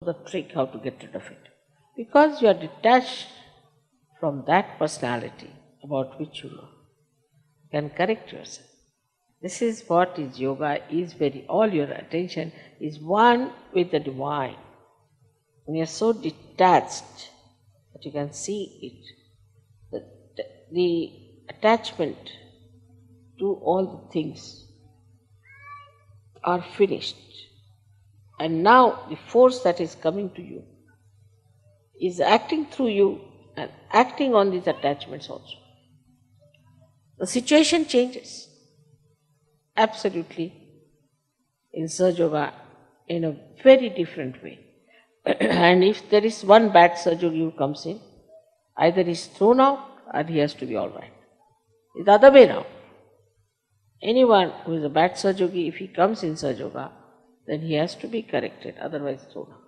the trick how to get rid of it. Because you are detached from that personality about which you know, you can correct yourself. This is what is yoga, all your attention is one with the divine. When you are so detached that you can see it, the attachment to all the things are finished. And now the force that is coming to you is acting through you and acting on these attachments also. The situation changes absolutely in Sahaja Yoga in a very different way. And if there is one bad Sahaja Yogi who comes in, either he is thrown out or he has to be all right. It's the other way now. Anyone who is a bad Sahaja Yogi, if he comes in Sahaja Yoga, then he has to be corrected, otherwise thrown out.